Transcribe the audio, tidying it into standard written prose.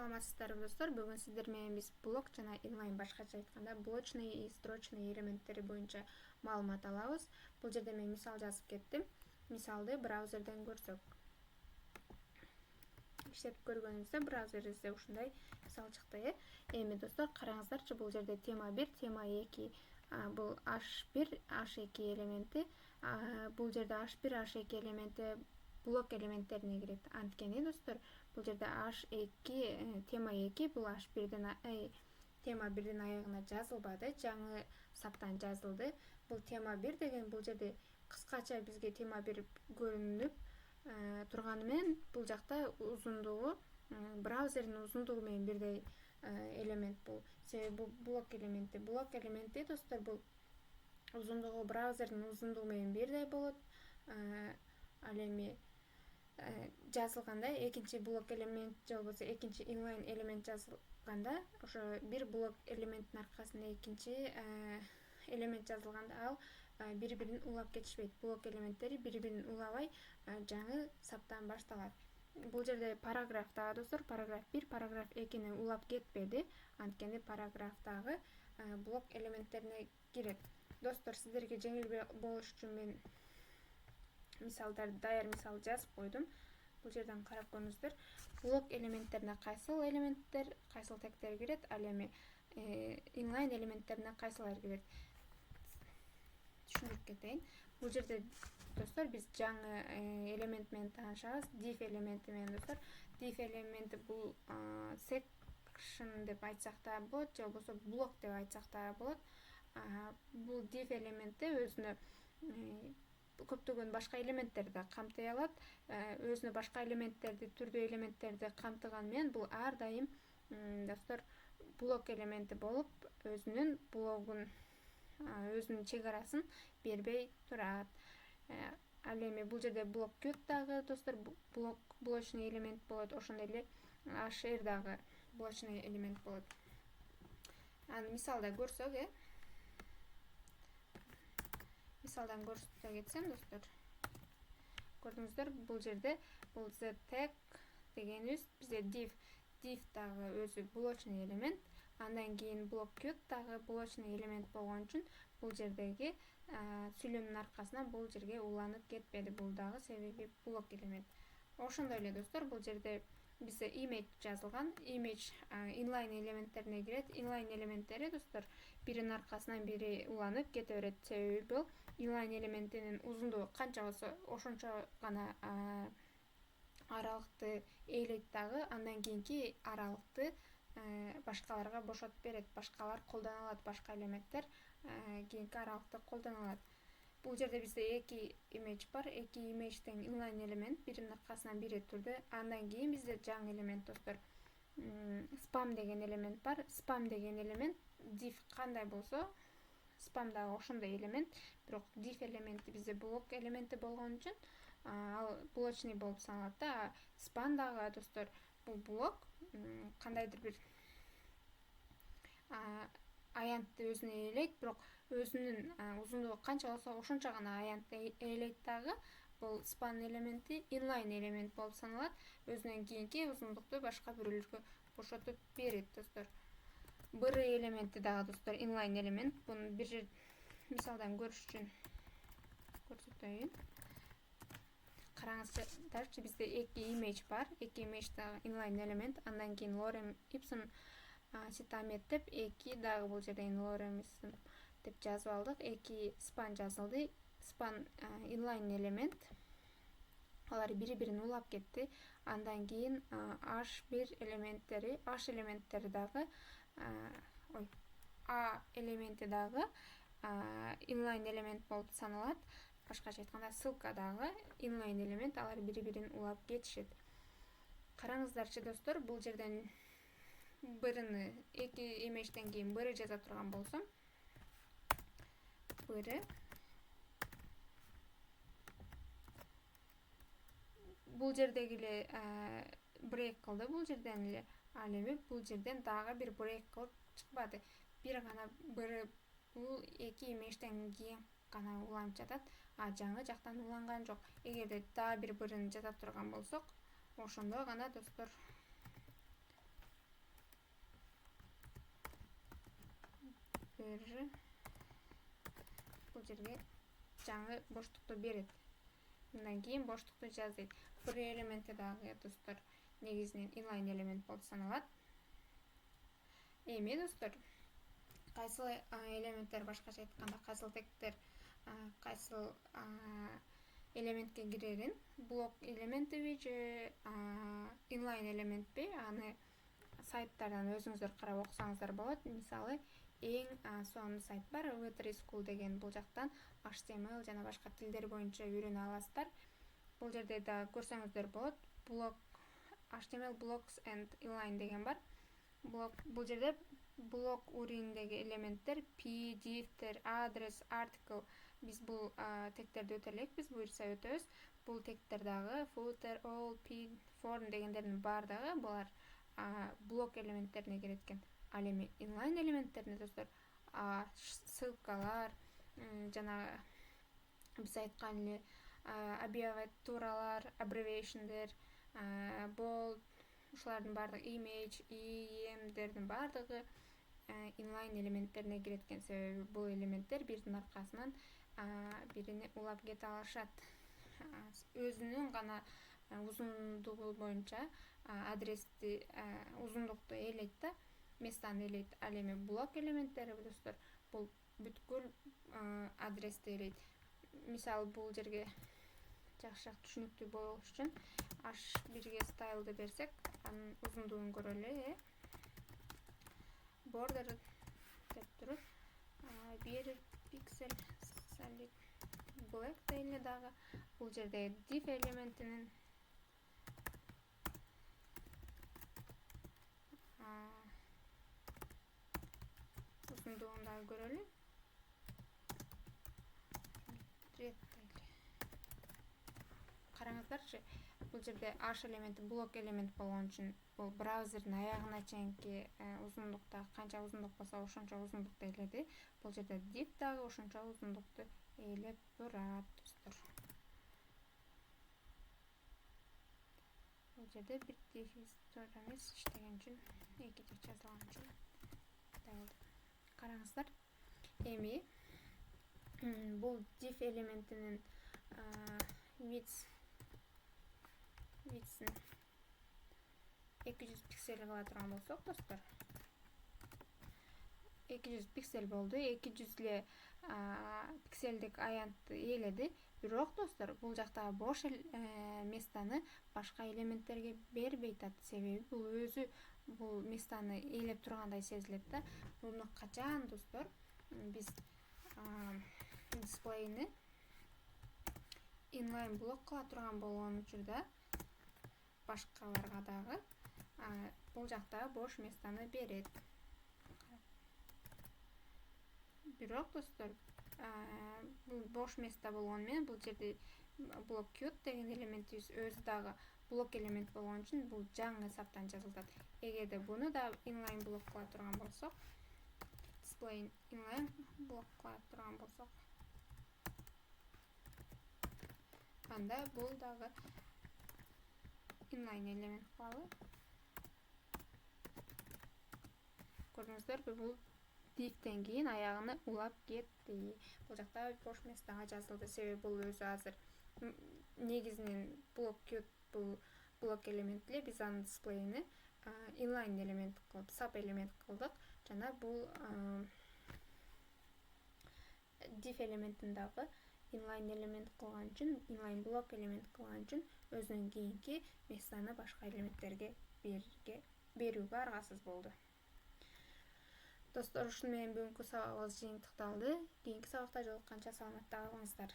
Саламатсыздарбы достор. Бүгүн сиздер менен биз блок жана inline, башкача айтканда блочный и строчный элементтери боюнча маалымат алабыз. Бул жерде мен мисал жазып кеттим. Мисалды браузерден көрсөк. Иштетип көргөнүбүздө браузерибизде ушундай мисал чыкты. Эми достор караңыздарчы, бул жерде тема 1, тема 2, бул H1, H2 элементи. Бул жерде H1, H2 элементи блок элементтерине кирет. Анткени достор, бул жерде H2, тема 2 бул H1ден тема 1дин аягына жазылбады, жаңы саптан жазылды. Бул тема 1 деген бул жерде кыскача бизге тема 1 көрүнүп турганы менен бул жакта узундугу браузердин узундугу менен бирдей элемент бул. Себеби бул блок элементи. Блок элементи достор бул узундугу браузердин узундугу менен бирдей болот. Ал эми жазылганда экинчи блок элемент же болбосо экинчи inline элемент жазылганда, ошо бир блок элементтин аркасында экинчи элемент жазылганда ал бири-бирин улап кетишпейт. Блок элементтери бири-бирин улабай жаңы саптан башталат. Бул жерде параграфтагы достор, параграф 1, параграф 2-ни улап кетпеди, анткени параграфтагы блок элементтерине кирет. Достор, сиздерге жеңил болуш үчүн мен мисалдарды, даяр мисал жазып койдум. Бул жерден карап көрүңүздөр. Блок элементтерине кайсыл элементтер, кайсыл тегтер кирет, ал эми inline элементтерине кайсылар кирет. Түшүндүрүп кетейин. Бул жерде достор биз жаңы элемент менен таанышабыз, div элементи менен достор. Div элементи бул section деп айтсак да болот, же болбосо блок деп айтсак да болот. Бул div элементи өзүнө көптөгөн башка элементтерди да камтый алат. Өзүнө башка элементтерди, түрдүү элементтерди камтыган менен бул ар дайым достор блок элементи болуп, өзүнүн блогун, өзүнүн чек арасын бербей турат. Ал эми бул жерде блок кют дагы достор блочный элемент болот, ошондой эле HR дагы блочный элемент болот. Аны мисалда көрсөк, мисалдан көрсөтө кетсем достор, көрдүңүздөр, бул жерде бул the tag дегенибиз бизде div дагы өзү блочный элемент, андан кийин блок кют дагы блочный элемент болгон үчүн бул жердеги сүйлөмдүн аркасынан бул жерге уланып кетпеди. Бул дагы себеби блок элемент. Ошондой эле достор, бул жерде бизде image жазылган. Image inline элементтерине кирет. Inline элементтери достор биринин аркасынан бири уланып кете берет. Себеби бул inline элементинин узундугу канча болсо ошончо гана аралыкты ээлейт дагы, андан кийинки аралыкты башкаларга бошотуп берет. Башкалар колдоно алат, башка элементтер кийинки аралыкты колдоно алат. Бул жерде бизде эки image бар. Эки image inline элемент биринин аркасынан бири турду. Андан кийин бизде жаңы элемент достор spam деген элемент бар. Spam деген элемент div кандай болсо, spam дагы ошондой элемент, бирок div элементи бизде блок элементи болгон үчүн ал блочный болуп саналат да. Spam дагы достор бул блок кандайдыр бир аянтты өзүнө ээлейт, бирок өзүнүн узундугу канча болсо ошончо гана аянтты ээлейт дагы. Бул span элементи inline элемент болуп саналат. Өзүнөн кийинки узундукту башка бирөөлөргө бошотуп берет достор. Бр элементи дагы достор inline элемент. Буну бир мисалдан көрүш үчүн көрсөтөйүн. Караңыздарчы, бизде эки image бар. Эки image дагы inline элемент. Андан кийин lorem ipsum citamet деп эки дагы бул жерде lorem ipsum деп жазып алдык. Эки span жазылды. Span inline элемент. Алар бири-бирин улап кетти. Андан кийин H1 элементтери, H элементтери дагы A элементи дагы inline элемент болуп саналат. Башкача айтканда ссылка дагы inline элемент, алар бири-бирин улап кетишет. Караңыздарчы достор, бул жерден бирини эки имажден кийин бiri жаза турган болсом, бiri бул жердеги эле брейк кылды, бул жерден эле. Ал эми бул жерден дагы бир брейк кылып чыкпады. Бир гана бiri бул эки имажден кийин гана уланып жатат, жаңы жактан уланган жок. Эгерде дагы бир бирини жаза турган болсок, ошондо гана достор бул жерге жаңы боштукту берет. Мындан кийин боштукту жаздайт. Free элементи дагы достор негизинен inline элемент болуп саналат. Эми достор, кайсыл элементтер, башкача айтканда кайсыл тегтер кайсыл элементке кирерин, блок элементиби же inline элементпи, аны сайттардан өзүңүздөр карап окусаңыздар болот. Мисалы, эң сонун сайт бар, Web3 School деген. Бул жактан HTML жана башка тилдер боюнча үйрөнө аласыздар. Бул жерде да көрсөңүздөр болот. Блок HTML blocks and inline деген бар. Бул жерде блок уриндеги элементтер p, divтер, address, article. Биз бул тегтерди өтө элекпиз, буюрса өтөбүз. Бул тегтер дагы footer, all, p, form дегендердин баардыгы булар блок элементтерине кирет экен. Ал эми inline элементтерине достор ссылкалар жана биз айткан эле аббревиатуралар, abbreviationдер, bold, ушулардын баардыгы image, emдердин баардыгы inline элементтерине кирет экен. Себеби бул элементтер биринин аркасынан бирине улап кете алышат. Өзүнүн гана узундугу боюнча адрести, узундукту ээлейт да, местаны ээлейт. Ал эми блок элементтери достор бул бүткүл адрести ээлейт. Мисалы, бул жерге жакшыраак түшүнүктүү болуш үчүн h1ге стайлды берсек, анын узундугун көрөлү. Border деп туруп, 1 пиксель solid black дейли дагы. Бул жерде div элементинин узундугун дагы көрөлү. Караңыздарчы, бул жерде h элементи блок элемент болгон үчүн бул браузердин аягына чейинки узундукта канча узундук болсо ошончо узундукту ээледи. Бул жерде div дагы ошончо узундукту ээлеп турат достор. Бул жерде бир div эмес иштеген үчүн, эки div жазылган үчүн караңыздар. Эми бул div элементинин width'ин 200 пиксель кыла турган болсок достор, 200 пиксель болду. 200 эле пикселдик аянтты ээледи. Бирок достор, бул жактагы бош местаны башка элементтерге бербей атат. Себеби бул өзү бул местаны ээлеп тургандай сезилет да. Муну качан достор биз дисплейни inline блок кыла турган болгон учурда башкаларга дагы бул жакта бош местаны берет. Бирок достор, бул бош место болгону менен бул жерде блок cute деген элементибиз өзү дагы блок элемент болгон үчүн бул жаңы эсаптан жазылат. Эгерде буну да inline блок кыла турган болсок, display inline блок кыла турган болсок, анда бул дагы inline элемент кылалы. Көрдүңүздөрбү, бул divтен кийин аягына улап кетти. Бул жакта бош местага жазылды. Себеби бул өзү азыр негизинен блок cute, бул блок элемент эле. Биз анын дисплейини inline элемент кылып, sub элемент кылдык. Жана бул div элементин дагы inline элемент кылган үчүн, inline блок элемент кылган үчүн өзүнүн кийинки местаны башка элементтерге берүүгө аргасыз болду. Достор, ушуну менен бүгүнкү сабагыбыз жыйынтыкталды. Кийинки сабакта жолукканча саламатта калыңыздар.